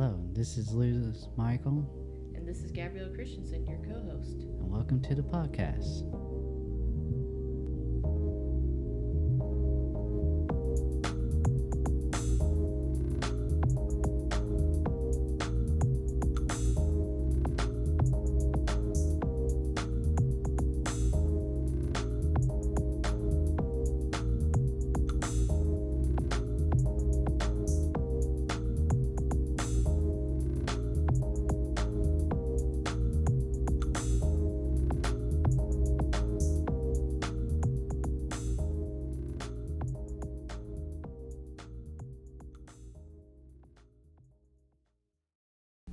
Hello, this is Michael, And this is Gabrielle Christensen, your co-host. and welcome to the podcast.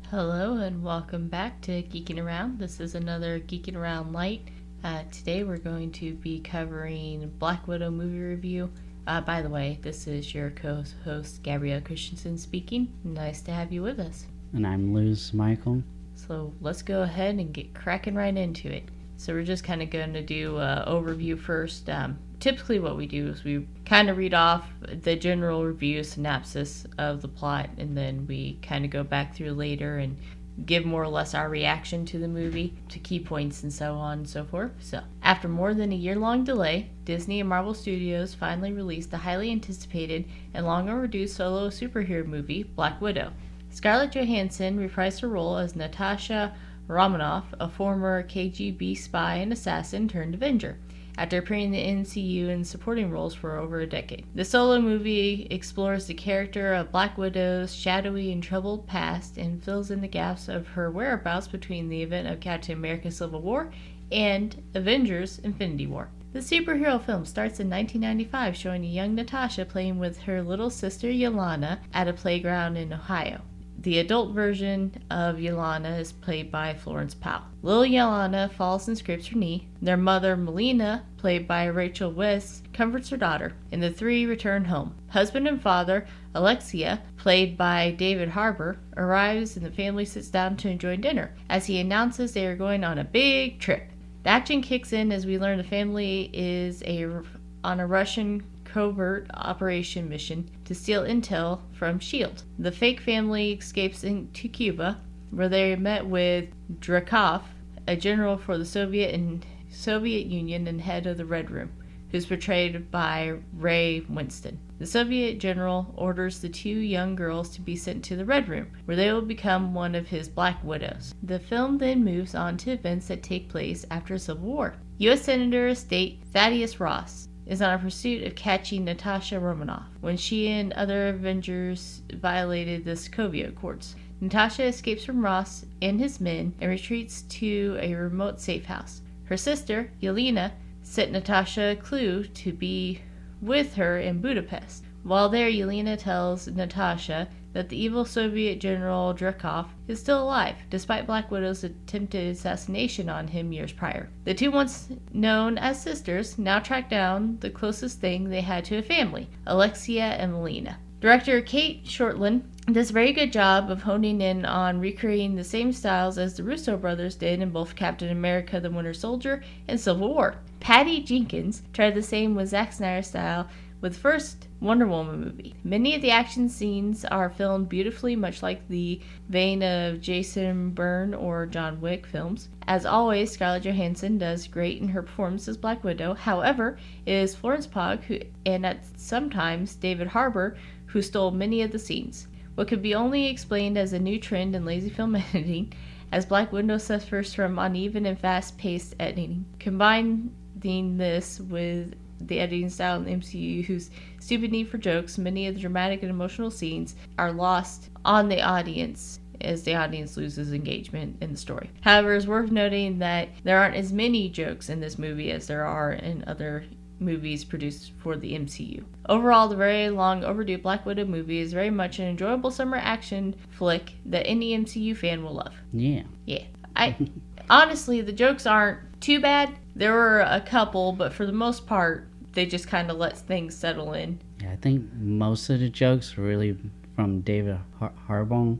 Hello and welcome back to Geeking Around. This is another Geeking Around Lite. Today we're going to be covering Black Widow movie review. By the way, this is your co-host Gabrielle Christensen speaking. Nice to have you with us. And I'm Michael. So let's go ahead and get cracking right into it. So we're just kind of going to do an overview first. Typically what we do is we kind of read off the general review synopsis of the plot, and then we kind of go back through later and give more or less our reaction to the movie, to key points and so on and so forth. So, after more than a year-long delay, Disney and Marvel Studios finally released the highly anticipated and long overdue solo superhero movie, Black Widow. Scarlett Johansson reprised her role as Natasha Romanoff, a former KGB spy and assassin turned Avenger, after appearing in the MCU in supporting roles for over a decade. The solo movie explores the character of Black Widow's shadowy and troubled past and fills in the gaps of her whereabouts between the event of Captain America Civil War and Avengers Infinity War. The superhero film starts in 1995, showing a young Natasha playing with her little sister Yelena at a playground in Ohio. The adult version of Yelena is played by Florence Pugh. Little Yelena falls and scrapes her knee. Their mother, Melina, played by Rachel Weisz, comforts her daughter, and the three return home. Husband and father, Alexia, played by David Harbour, arrives and the family sits down to enjoy dinner as he announces they are going on a big trip. The action kicks in as we learn the family is on a Russian covert operation mission to steal intel from S.H.I.E.L.D. The fake family escapes into Cuba, where they met with Drakov, a general for the Soviet Union and head of the Red Room, who's portrayed by Ray Winston. The Soviet general orders the two young girls to be sent to the Red Room, where they will become one of his Black Widows. The film then moves on to events that take place after Civil War. U.S. Senator State Thaddeus Ross is on a pursuit of catching Natasha Romanoff when she and other Avengers violated the Sokovia Accords. Natasha escapes from Ross and his men and retreats to a remote safe house. Her sister, Yelena, sent Natasha a clue to be with her in Budapest. While there, Yelena tells Natasha that the evil Soviet General Drakov is still alive, despite Black Widow's attempted assassination on him years prior. The two, once known as sisters, now track down the closest thing they had to a family, Alexia and Melina. Director Kate Shortland does a very good job of honing in on recreating the same styles as the Russo brothers did in both Captain America the Winter Soldier and Civil War. Patty Jenkins tried the same with Zack Snyder's style with the first Wonder Woman movie. Many of the action scenes are filmed beautifully, much like the vein of Jason Bourne or John Wick films. As always, Scarlett Johansson does great in her performance as Black Widow. However, it is Florence Pugh and at sometimes David Harbour who stole many of the scenes. What could be only explained as a new trend in lazy film editing, as Black Widow suffers from uneven and fast-paced editing. Combining this with the editing style in the MCU, whose stupid need for jokes, many of the dramatic and emotional scenes are lost on the audience as the audience loses engagement in the story. However, it's worth noting that there aren't as many jokes in this movie as there are in other movies produced for the MCU. Overall, the very long overdue Black Widow movie is very much an enjoyable summer action flick that any MCU fan will love. Yeah. Honestly, the jokes aren't too bad. There were a couple, but for the most part, they just kind of let things settle in. Yeah, I think most of the jokes were really from David Harbour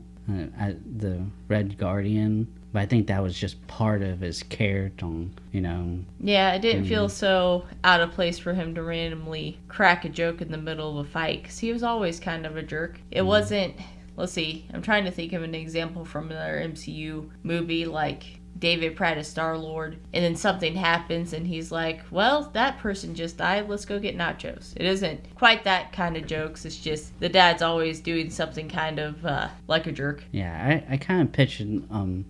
at the Red Guardian. But I think that was just part of his character, you know. Yeah, it didn't feel so out of place for him to randomly crack a joke in the middle of a fight, because he was always kind of a jerk. It wasn't let's see, I'm trying to think of an example from another MCU movie, like David Pratt is Star-Lord, and then something happens and he's like, well, that person just died, let's go get nachos. It isn't quite that kind of jokes. It's just the dad's always doing something kind of like a jerk. Yeah, I kind of pictured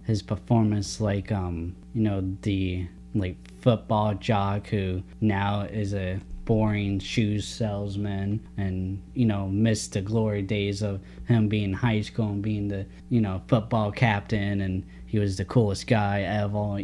his performance like the like football jock who now is a boring shoes salesman, and missed the glory days of him being in high school and being the football captain, and he was the coolest guy ever.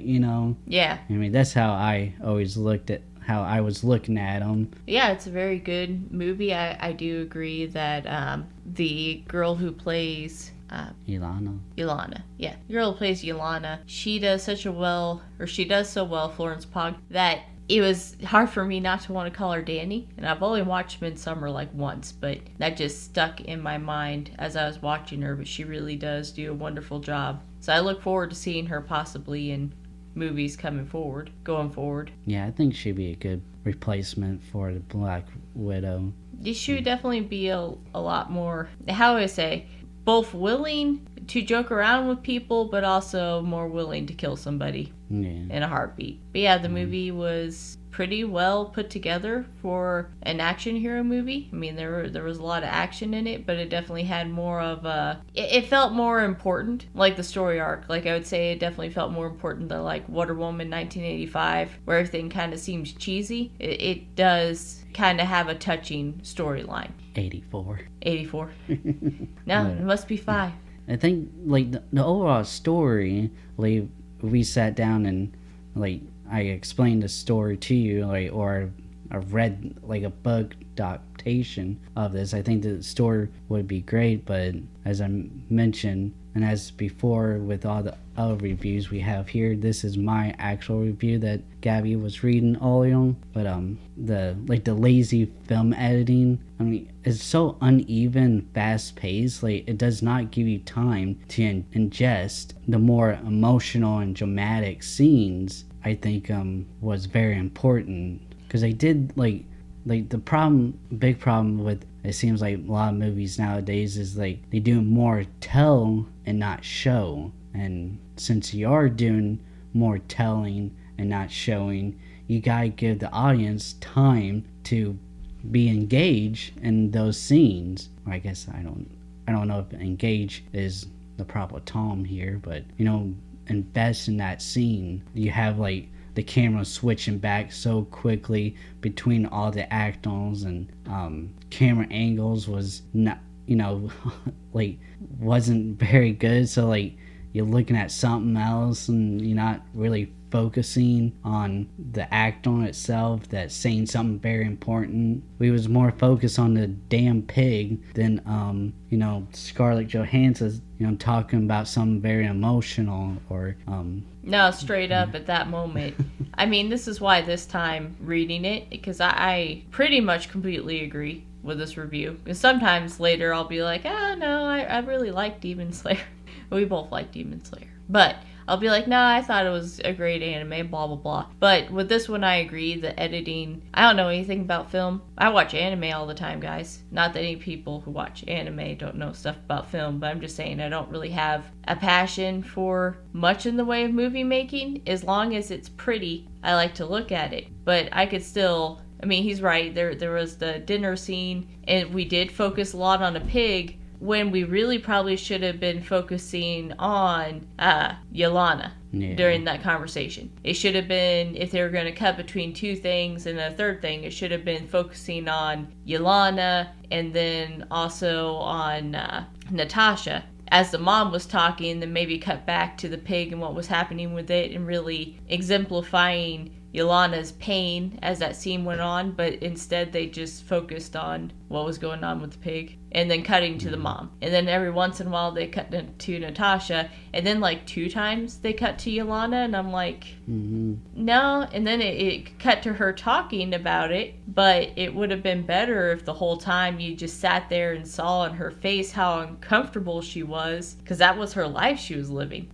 Yeah. I mean, that's how I always looked at how I was looking at him. Yeah, it's a very good movie. I do agree that the girl who plays Ilana. Yeah. The girl who plays Yelena, she does so well, Florence Pugh, that it was hard for me not to want to call her Danny. And I've only watched Midsummer like once, but that just stuck in my mind as I was watching her. But she really does do a wonderful job. So I look forward to seeing her possibly in movies going forward. Yeah, I think she'd be a good replacement for the Black Widow. She would definitely be a lot more, how would I say, both willing to joke around with people, but also more willing to kill somebody in a heartbeat. But yeah, the movie was pretty well put together for an action hero movie. I mean, there was a lot of action in it, but it definitely had more of a... It felt more important, like the story arc. Like, I would say it definitely felt more important than, like, Wonder Woman 1985, where everything kind of seems cheesy. It does kind of have a touching storyline. 84. No, it must be 5. I think, like, the overall story, like, we sat down and, like, I explained the story to you, like, or I read, like, a book adaptation of this. I think the story would be great, but as I mentioned, and as before with all the other reviews we have here, this is my actual review that Gabby was reading earlier. But the lazy film editing, I mean, it's so uneven, fast paced. Like, it does not give you time to ingest the more emotional and dramatic scenes. I think was very important, because they did like the big problem with, it seems like a lot of movies nowadays, is like they do more tell and not show. And since you are doing more telling and not showing, you gotta give the audience time to be engaged in those scenes. Or I guess I don't know if engage is the proper term here, but invest in that scene. You have like the camera switching back so quickly between all the actors, and camera angles was not like wasn't very good, so like you're looking at something else and you're not really focusing on the actor itself that's saying something very important. We was more focused on the damn pig than Scarlett Johansson talking about something very emotional, or No, straight up at that moment. I mean, this is why this time reading it, because I pretty much completely agree with this review. Because sometimes later I'll be like, oh no, I really like Demon Slayer. We both like Demon Slayer. But I'll be like, nah, I thought it was a great anime, blah, blah, blah. But with this one, I agree. The editing, I don't know anything about film. I watch anime all the time, guys. Not that any people who watch anime don't know stuff about film, but I'm just saying I don't really have a passion for much in the way of movie making. As long as it's pretty, I like to look at it. But I could still... I mean, he's right. There was the dinner scene, and we did focus a lot on a pig, when we really probably should have been focusing on Yelena during that conversation. It should have been, if they were going to cut between two things and a third thing, it should have been focusing on Yelena and then also on Natasha. As the mom was talking, then maybe cut back to the pig and what was happening with it, and really exemplifying Yelena's pain as that scene went on, but instead they just focused on what was going on with the pig, and then cutting to the mom. And then every once in a while they cut to Natasha, and then like 2 times they cut to Yelena, and I'm like, no. And then it cut to her talking about it, but it would have been better if the whole time you just sat there and saw in her face how uncomfortable she was, because that was her life she was living.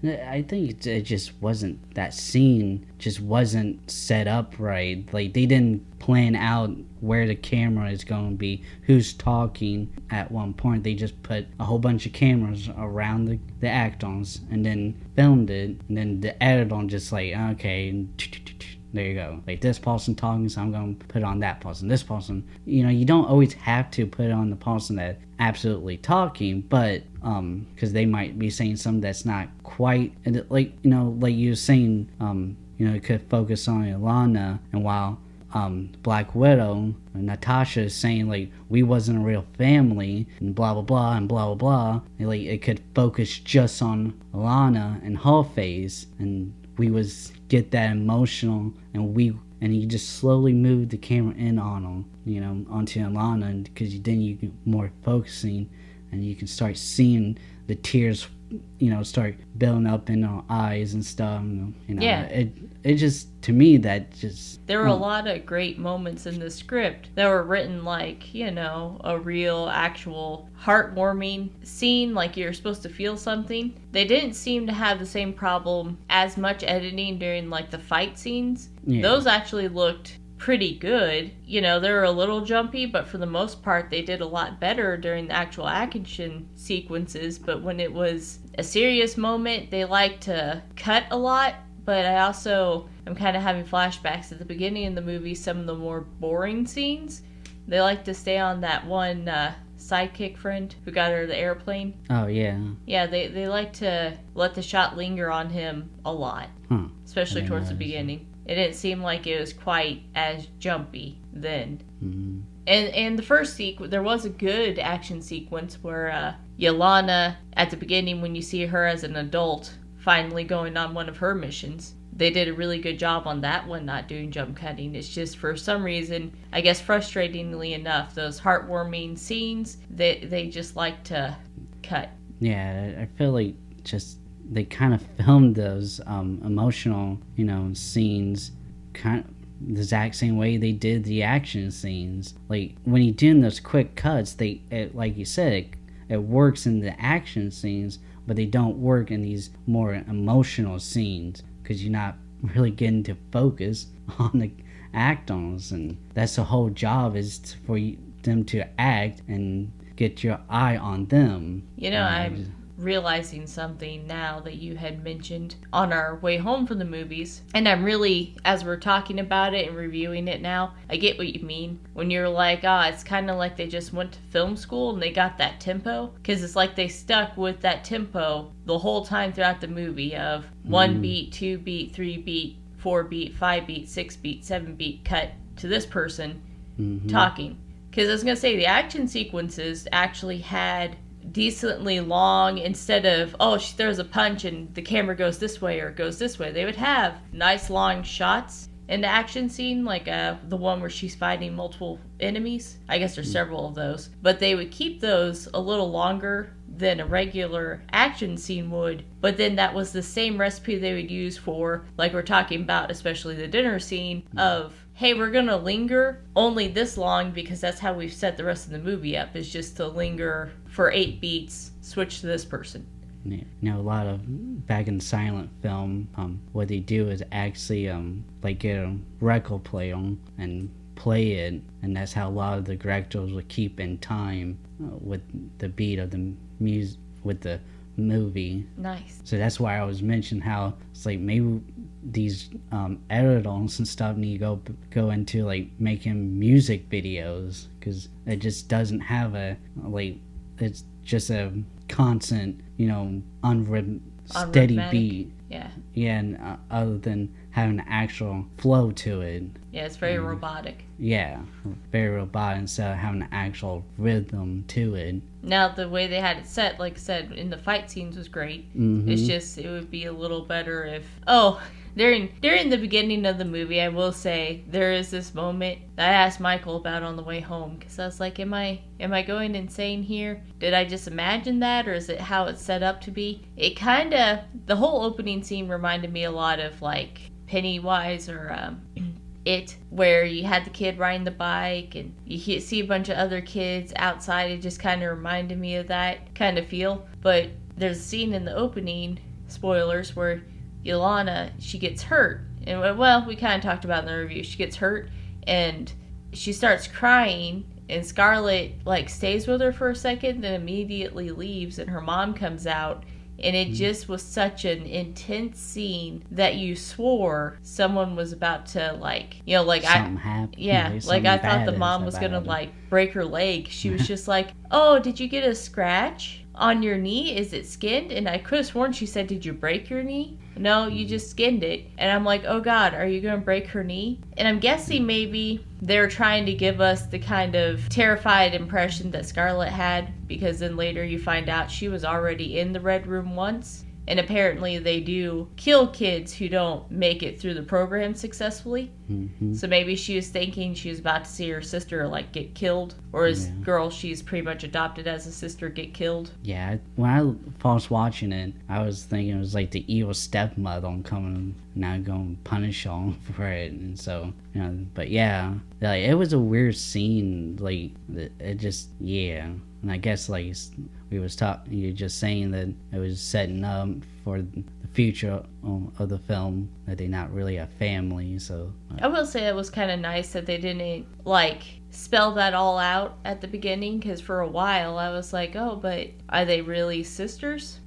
Yeah. I think it just wasn't, that scene just wasn't set up right. Like, they didn't plan out where the camera is going to be, who's talking at one point. They just put a whole bunch of cameras around the actors and then filmed it, and then the editor just like, okay, there you go. Like, this person talking, so I'm going to put it on that person. This person, you don't always have to put it on the person that absolutely talking, but because they might be saying something that's not quite, like, like you were saying, it could focus on Ilana, and while Black Widow, Natasha is saying, like, we wasn't a real family, and blah blah blah and blah blah blah, and, like, it could focus just on Ilana and her face, and we was get that emotional, and you just slowly move the camera in on them, onto Ilana, and because then you can more focusing, and you can start seeing the tears, start building up in our eyes and stuff. Yeah. It just, to me, that just... There were a lot of great moments in the script that were written like, a real, actual, heartwarming scene, like you're supposed to feel something. They didn't seem to have the same problem as much editing during, like, the fight scenes. Yeah. Those actually looked pretty good. They were a little jumpy, but for the most part, they did a lot better during the actual action sequences. But when it was a serious moment, they like to cut a lot. But I also am kind of having flashbacks at the beginning of the movie, some of the more boring scenes. They like to stay on that one sidekick friend who got her the airplane. Oh, yeah. Yeah, they like to let the shot linger on him a lot, especially towards the beginning. It didn't seem like it was quite as jumpy then. Mm-hmm. And the first sequence, there was a good action sequence where Yelena, at the beginning, when you see her as an adult, finally going on one of her missions. They did a really good job on that one, not doing jump cutting. It's just, for some reason, I guess frustratingly enough, those heartwarming scenes, they just like to cut. Yeah, I feel like just they kind of filmed those emotional, scenes kind of the exact same way they did the action scenes. Like, when you're doing those quick cuts, like you said, it works in the action scenes, but they don't work in these more emotional scenes because you're not really getting to focus on the actors, and that's the whole job, is for them to act and get your eye on them. I'm realizing something now that you had mentioned on our way home from the movies, and I'm really, as we're talking about it and reviewing it now, I get what you mean when you're like, it's kind of like they just went to film school and they got that tempo, because it's like they stuck with that tempo the whole time throughout the movie of 1 beat, 2 beat, 3 beat, 4 beat, 5 beat, 6 beat, 7 beat, cut to this person talking. Because I was going to say, the action sequences actually had decently long, instead of she throws a punch and the camera goes this way or goes this way, they would have nice long shots in the action scene, like the one where she's fighting multiple enemies. I guess there's several of those, but they would keep those a little longer than a regular action scene would. But then that was the same recipe they would use for, like we're talking about, especially the dinner scene of, hey, we're gonna linger only this long because that's how we've set the rest of the movie up, is just to linger for 8 beats, switch to this person. Yeah. A lot of, back in silent film, what they do is actually like get a record player and play it, and that's how a lot of the directors would keep in time with the beat of the music with the movie. Nice. So that's why I was mentioning how it's like maybe these editors and stuff need to go into like making music videos, because it just doesn't have it's just a constant, steady beat. Yeah. Yeah, and other than having an actual flow to it. Yeah, it's very robotic. Yeah, very robotic instead of having an actual rhythm to it. Now, the way they had it set, like I said, in the fight scenes was great. Mm-hmm. It's just, it would be a little better if... During the beginning of the movie, I will say, there is this moment that I asked Michael about on the way home, because I was like, am I going insane here? Did I just imagine that, or is it how it's set up to be? It kind of... The whole opening scene reminded me a lot of, like, Pennywise or... It, where you had the kid riding the bike and you see a bunch of other kids outside. It just kind of reminded me of that kind of feel. But there's a scene in the opening, spoilers, where Yelena, she gets hurt. And, well, we kind of talked about in the review. She gets hurt and she starts crying, and Scarlett like stays with her for a second, then immediately leaves, and her mom comes out. And it just was such an intense scene that you swore someone was about to, like, you know, like, something happened. yeah, like I thought the mom was gonna like break her leg. She was just like, "Oh, did you get a scratch on your knee? Is it skinned?" And I could have sworn she said, "Did you break your knee?" "No, you just skinned it." And I'm like, oh God, are you gonna break her knee? And I'm guessing maybe they're trying to give us the kind of terrified impression that Scarlett had, because then later you find out she was already in the Red Room once. And apparently they do kill kids who don't make it through the program successfully. Mm-hmm. So maybe she was thinking she was about to see her sister like get killed, or his girl she's pretty much adopted as a sister get killed. Yeah, when I was watching it, I was thinking it was like the evil stepmother coming now going to punish them for it, and so, you know, but yeah, like it was a weird scene, like it just, yeah. And I guess like you're just saying that it was setting up for the future of the film, that they're not really a family. So I will say it was kind of nice that they didn't like spell that all out at the beginning, because for a while I was like, oh, but are they really sisters?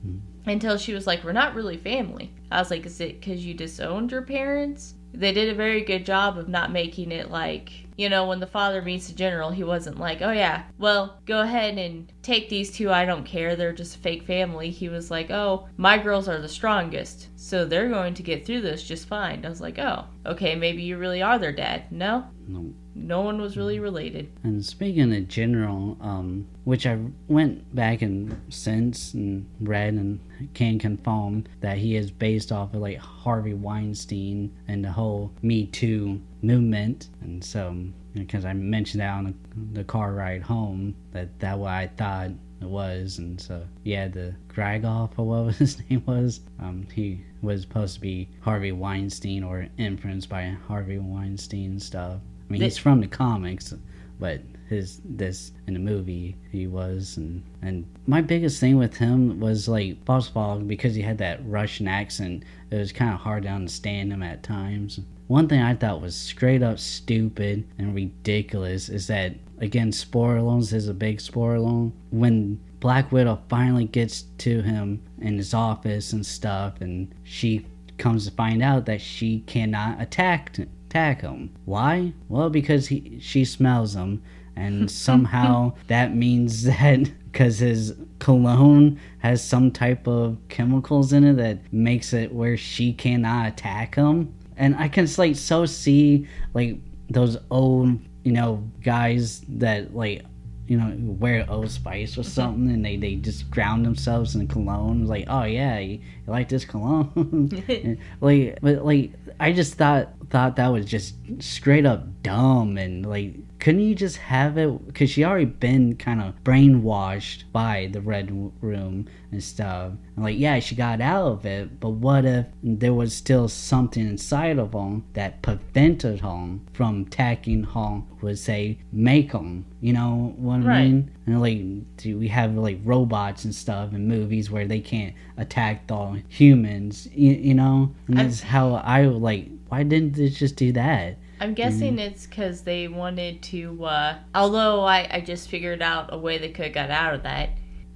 Until she was like, we're not really family. I was like, is it because you disowned your parents? They did a very good job of not making it like, you know, when the father meets the general, he wasn't like, oh yeah, well, go ahead and take these two, I don't care, they're just a fake family. He was like, oh, my girls are the strongest, so they're going to get through this just fine. I was like, oh, okay, maybe you really are their dad. No? No one was really related. And speaking of general, which I went back and since and read and can confirm that he is based off of like Harvey Weinstein and the whole Me Too movement. And so, because I mentioned that on the car ride home, that what I thought it was. And so, yeah, the Gragoff, or what his name was, he was supposed to be Harvey Weinstein or influenced by Harvey Weinstein stuff. I mean, he's from the comics, but this in the movie he was, and my biggest thing with him was like, first of all, because he had that Russian accent, it was kind of hard to understand him at times. One thing I thought was straight up stupid and ridiculous is that, again, spoilers is a big spoiler, when Black Widow finally gets to him in his office and stuff, and she comes to find out that she cannot attack him. Why? Well, because she smells him, and somehow that means that because his cologne has some type of chemicals in it that makes it where she cannot attack him. And I can like so see like those old, you know, guys that like, you know, wear Old Spice or something, and they just drown themselves in cologne. Like, oh yeah, you like this cologne? Like, but like, I just thought that was just straight up dumb, and like, couldn't you just have it? Because she already been kind of brainwashed by the Red Room and stuff. And like, yeah, she got out of it, but what if there was still something inside of him that prevented him from attacking him? Would say make him, you know what I mean? And like, do we have like robots and stuff in movies where they can't attack the humans? You know, and that's how I like. Why didn't they just do that? I'm guessing it's because they wanted to, although I just figured out a way they could have got out of that.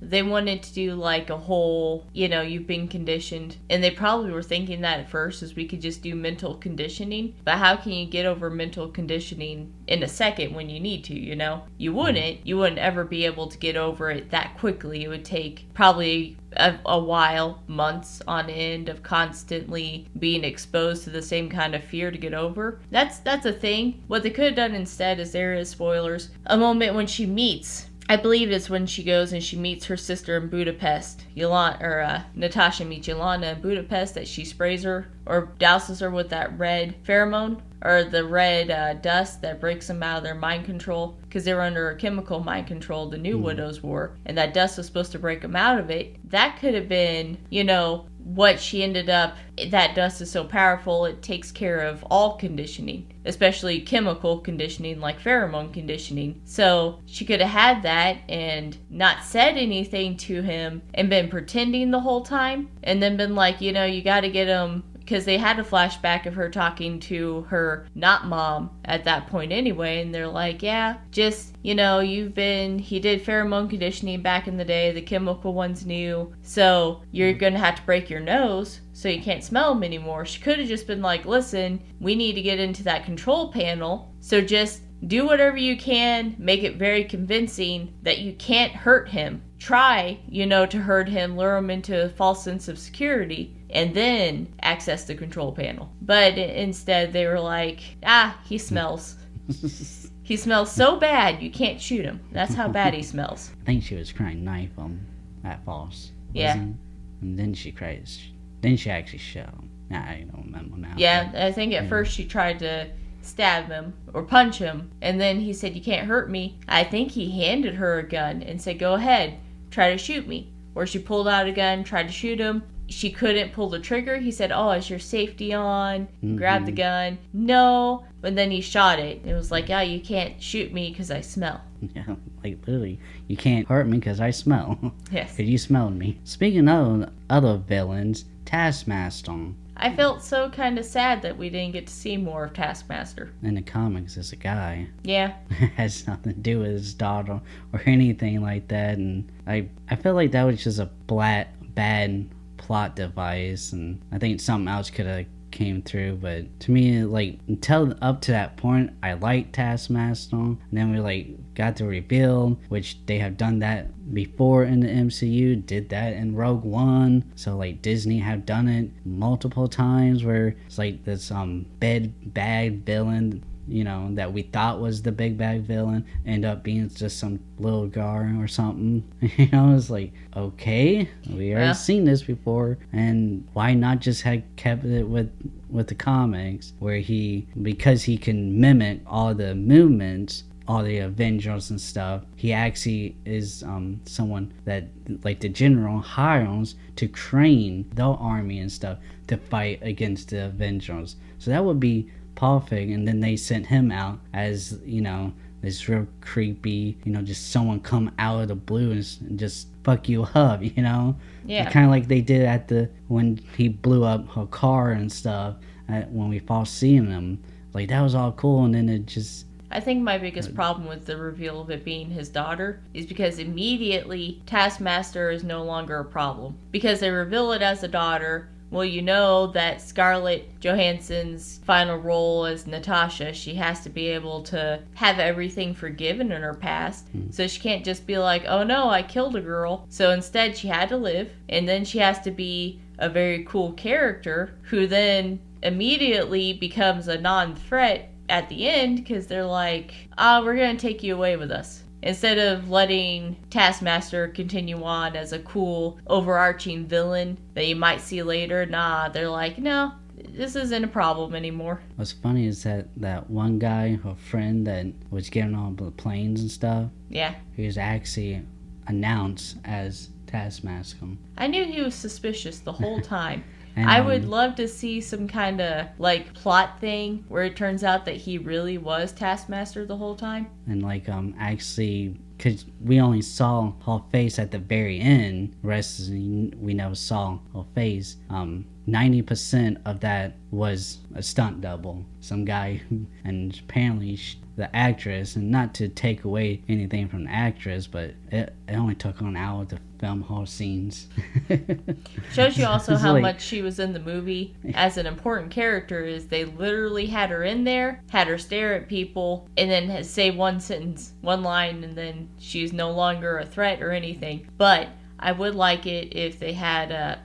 They wanted to do like a whole, you know, you've been conditioned. And they probably were thinking that at first, is we could just do mental conditioning. But how can you get over mental conditioning in a second when you need to, you know? You wouldn't ever be able to get over it that quickly. It would take probably a while, months on end of constantly being exposed to the same kind of fear to get over. That's a thing. What they could have done instead is, there is spoilers, a moment when she meets, I believe it's when she goes and she meets her sister in Budapest. Natasha meets Yolanda in Budapest, that she sprays her or douses her with that red pheromone, or the red dust that breaks them out of their mind control, because they were under a chemical mind control, the new widows were, and that dust was supposed to break them out of it. That could have been, you know, what she ended up, that dust is so powerful, it takes care of all conditioning, especially chemical conditioning like pheromone conditioning. So she could have had that and not said anything to him and been pretending the whole time, and then been like, you know, you got to get him, because they had a flashback of her talking to her not mom at that point anyway, and they're like, yeah, just, he did pheromone conditioning back in the day, the chemical one's new, so you're gonna have to break your nose so you can't smell them anymore. She could have just been like, listen, we need to get into that control panel, so just do whatever you can, make it very convincing that you can't hurt him. Try, to hurt him, lure him into a false sense of security, and then access the control panel. But instead, they were like, he smells. He smells so bad, you can't shoot him. That's how bad he smells. I think she was crying knife at false. Yeah. And then she cries. Then she actually shot him. I don't remember now. Yeah, I think at first she tried to stab him or punch him, and then he said, you can't hurt me. I think he handed her a gun and said, go ahead, try to shoot me. Or she pulled out a gun, tried to shoot him. She couldn't pull the trigger. He said, is your safety on? Grabbed the gun. No. But then he shot it. It was like, you can't shoot me because I smell. Yeah, like literally, you can't hurt me because I smell. Yes. Because you smelled me. Speaking of other villains, Taskmaster. I felt so kind of sad that we didn't get to see more of Taskmaster. In the comics, it's a guy. Yeah. Has nothing to do with his daughter or anything like that. And I feel like that was just a bad plot device. And I think something else could have came through, but to me, like, until up to that point, I liked Taskmaster, and then we got the reveal, which they have done that before in the MCU, did that in Rogue One, so Disney have done it multiple times where it's this big bad villain, that we thought was the big bad villain, end up being just some little guy or something. It's okay, we already seen this before, and why not just have kept it with the comics, where because he can mimic all the movements, all the Avengers and stuff, he actually is someone that the general hires to train the army and stuff to fight against the Avengers. So that would be perfect. And then they sent him out as this real creepy, just someone come out of the blue and just fuck you up, Yeah. Kind of like they did when he blew up her car and stuff, when we first seen him. That was all cool, and then it just... I think my biggest problem with the reveal of it being his daughter is because immediately Taskmaster is no longer a problem. Because they reveal it as a daughter. Well, that Scarlett Johansson's final role as Natasha, she has to be able to have everything forgiven in her past. So she can't just be like, oh no, I killed a girl. So instead she had to live. And then she has to be a very cool character who then immediately becomes a non-threat at the end, because they're like, we're going to take you away with us. Instead of letting Taskmaster continue on as a cool, overarching villain that you might see later, they're like, no, this isn't a problem anymore. What's funny is that one guy, her friend that was getting on the planes and stuff, yeah, he was actually announced as Taskmaster. I knew he was suspicious the whole time. And, I would love to see some kind of plot thing where it turns out that he really was Taskmaster the whole time. And actually, because we only saw her face at the very end, rest we never saw her face. 90% of that was a stunt double, some guy, and apparently the actress, and not to take away anything from the actress, but it only took an hour to film her scenes. Shows you also how much she was in the movie as an important character. Is they literally had her in there, had her stare at people, and then say one sentence, one line, and then she's no longer a threat or anything. But I would like it if they had a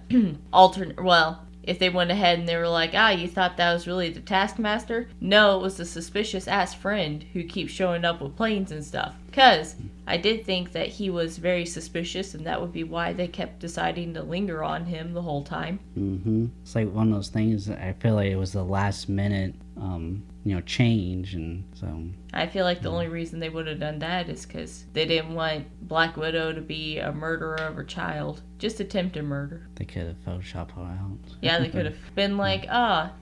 if they went ahead and they were like, you thought that was really the Taskmaster? No, it was the suspicious-ass friend who keeps showing up with planes and stuff. Because I did think that he was very suspicious, and that would be why they kept deciding to linger on him the whole time. Mm-hmm. It's one of those things that I feel like it was the last minute, change, and so... I feel like the only reason they would have done that is because they didn't want Black Widow to be a murderer of her child. Just attempted murder. They could have photoshopped her out. Yeah, they could have been like,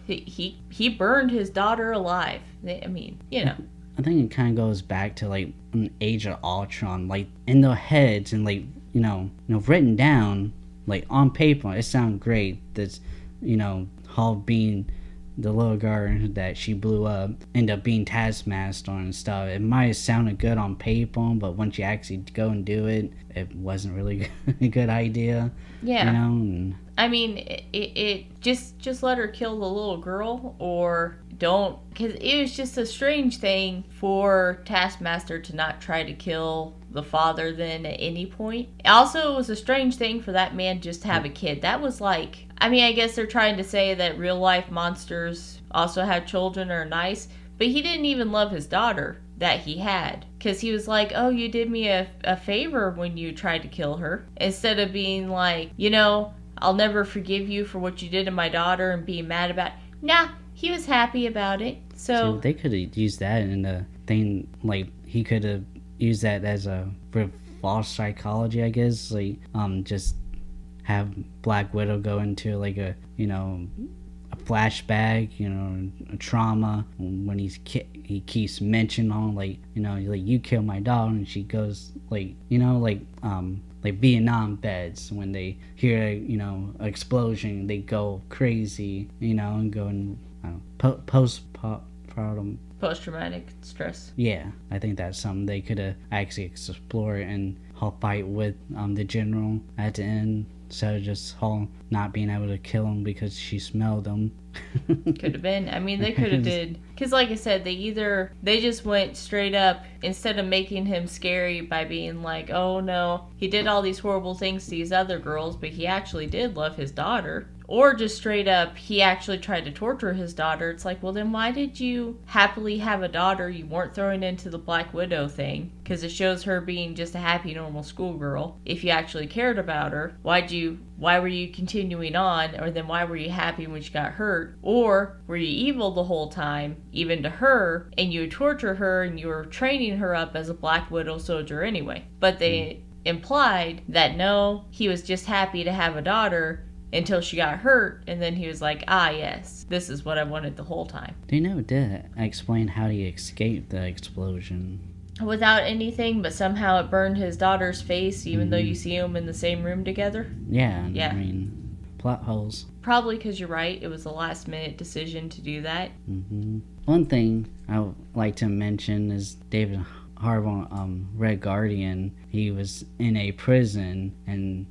he burned his daughter alive. I mean, I think it kind of goes back to an Age of Ultron, in their heads and written down, on paper, it sounds great. That's, Hall being the little girl that she blew up end up being Taskmaster and stuff. It might have sounded good on paper, but once you actually go and do it, it wasn't really a good idea. Yeah. You know? And I mean, it just let her kill the little girl, or don't, because it was just a strange thing for Taskmaster to not try to kill the father then at any point. Also, it was a strange thing for that man just to have a kid. That was like, I mean, I guess they're trying to say that real life monsters also have children or are nice, but he didn't even love his daughter that he had, because he was like, oh, you did me a favor when you tried to kill her, instead of being like, you know, I'll never forgive you for what you did to my daughter and being mad about it. Nah, he was happy about it. So they could have used that in the thing, like he could have used that as a for false psychology, I guess. Like just have Black Widow go into like a, you know, a flashback, you know, a trauma when he keeps mentioning on, like, you know, like, you killed my dog, and she goes like, you know, like Vietnam vets, when they hear, you know, an explosion, they go crazy, you know, and go and post-traumatic stress. Yeah, I think that's something they could have actually explored and Hall fight with the general at the end, instead of just Hall not being able to kill him because she smelled him. Could have been. I mean, they could have did, because like I said, they just went straight up, instead of making him scary by being like, oh no, he did all these horrible things to these other girls, but he actually did love his daughter. Or just straight up, he actually tried to torture his daughter. It's like, well, then why did you happily have a daughter? You weren't throwing into the Black Widow thing, because it shows her being just a happy, normal schoolgirl. If you actually cared about her, why were you continuing on? Or then why were you happy when she got hurt? Or were you evil the whole time, even to her, and you would torture her and you were training her up as a Black Widow soldier anyway? But they implied that no, he was just happy to have a daughter until she got hurt, and then he was like, ah, yes, this is what I wanted the whole time. They never did explain how he escaped the explosion. Without anything, but somehow it burned his daughter's face, even though you see them in the same room together. Yeah. I mean, plot holes. Probably because you're right, it was a last-minute decision to do that. One thing I would like to mention is David Harbour, Red Guardian. He was in a prison, and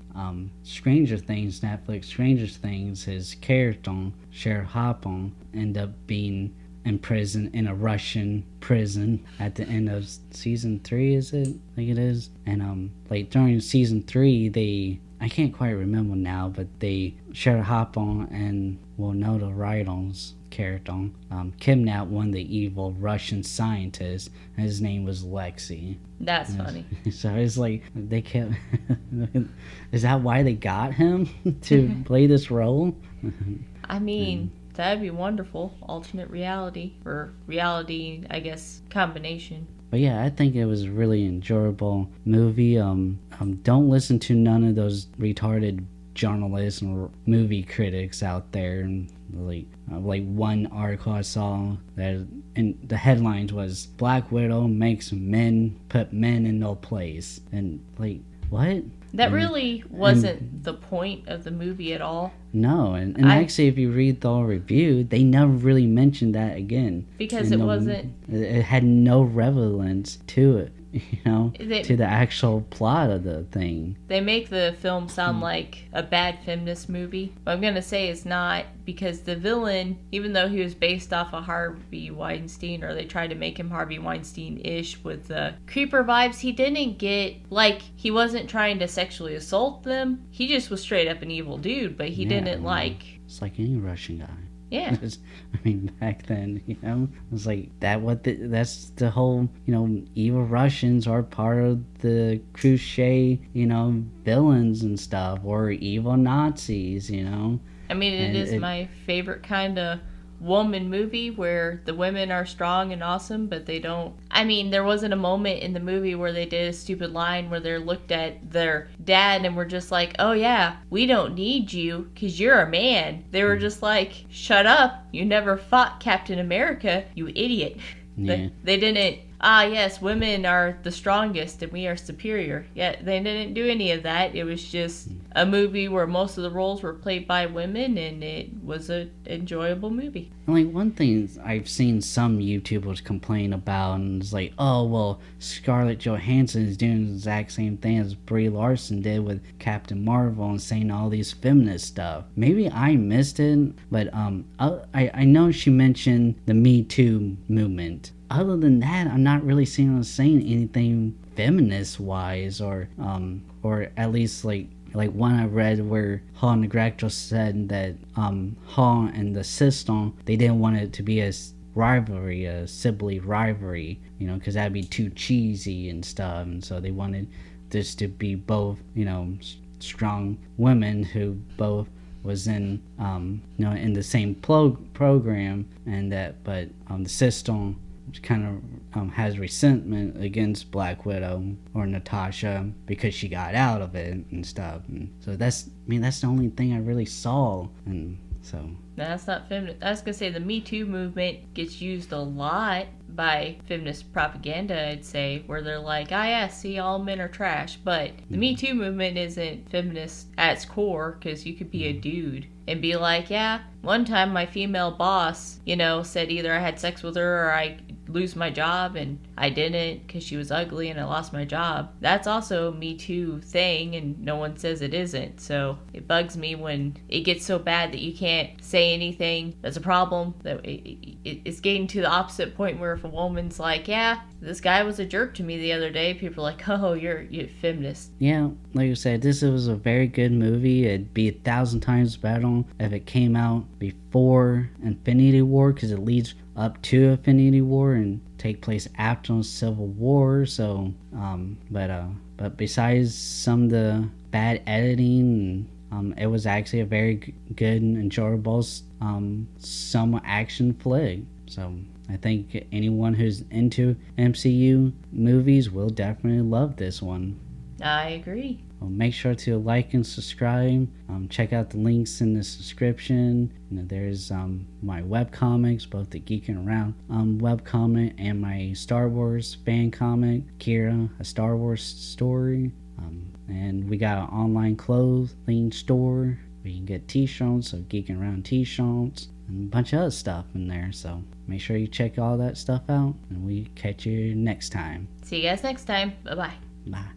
Stranger Things, Netflix Stranger Things, his character Sheriff Hopon ended up being in prison, in a Russian prison at the end of season 3, is it? I think it is. And like during season 3, I can't quite remember now, but Sheriff Hopon and Winona Ryder's character kidnapped one of the evil Russian scientists, and his name was Lexi. That's funny. So it's like they kept is that why they got him to play this role? I mean, that'd be wonderful. Alternate reality, or reality, I guess, combination. But yeah, I think it was a really enjoyable movie. Don't listen to none of those retarded journalists and movie critics out there. And like one article I saw that, and the headlines was Black Widow makes men put men in no place, and like, what? That really wasn't the point of the movie at all. No, and actually, if you read the whole review, they never really mentioned that again. Because it wasn't... It had no relevance to it, you know, to the actual plot of the thing. They make the film sound like a bad feminist movie. But I'm going to say it's not, because the villain, even though he was based off of Harvey Weinstein, or they tried to make him Harvey Weinstein-ish with the creeper vibes, he didn't get, like, he wasn't trying to sexually assault them. He just was straight up an evil dude, but he didn't like... It's like any Russian guy. Yeah. I mean, back then, you know, it was like that's the whole, you know, evil Russians are part of the crochet, you know, villains and stuff, or evil Nazis, you know. I mean, it is my favorite kind of woman movie, where the women are strong and awesome, but they don't... I mean, there wasn't a moment in the movie where they did a stupid line where they looked at their dad and were just like, oh yeah, we don't need you because you're a man. They were just like, shut up, you never fought Captain America, you idiot. Yeah. They didn't yes, women are the strongest and we are superior. Yeah, they didn't do any of that. It was just a movie where most of the roles were played by women, and it was an enjoyable movie. And like one thing I've seen some YouTubers complain about, and it's like, oh well, Scarlett Johansson is doing the exact same thing as Brie Larson did with Captain Marvel and saying all these feminist stuff. Maybe I missed it, but I know she mentioned the Me Too movement. Other than that, I'm not really seeing her saying anything feminist wise, or at least like one I read where Hall and the director said that Hall and the system, they didn't want it to be a rivalry, a sibling rivalry, you know, because that'd be too cheesy and stuff, and so they wanted this to be both, you know, strong women who both was in you know, in the same program, and that, but the system kind of has resentment against Black Widow or Natasha because she got out of it and stuff. And so that's, I mean, that's the only thing I really saw. And so That's not feminist. I was gonna say the Me Too movement gets used a lot by feminist propaganda, I'd say, where they're like, ah, yeah, see, all men are trash. But the Me Too movement isn't feminist at its core, because you could be a dude and be like, yeah, one time my female boss, you know, said either I had sex with her or I lose my job, and I didn't because she was ugly and I lost my job. That's also a Me Too thing, and no one says it isn't. So it bugs me when it gets so bad that you can't say anything that's a problem. That it's getting to the opposite point where if a woman's like, yeah, this guy was a jerk to me the other day, people are like, oh, you're feminist. yeah, like you said, this was a very good movie. It'd be 1,000 times better if it came out before Infinity War, because it leads up to Infinity War and take place after the Civil War. So but besides some of the bad editing, it was actually a very good and enjoyable summer action flick. So I think anyone who's into MCU movies will definitely love this one. I agree. Well, make sure to like and subscribe. Check out the links in the description. You know, there's my webcomics, both the Geeking Around webcomic and my Star Wars fan comic, Kira, a Star Wars story. And we got an online clothing store where you can get t-shirts, so Geeking Around t-shirts, and a bunch of other stuff in there. So make sure you check all that stuff out, and we catch you next time. See you guys next time. Bye-bye. Bye.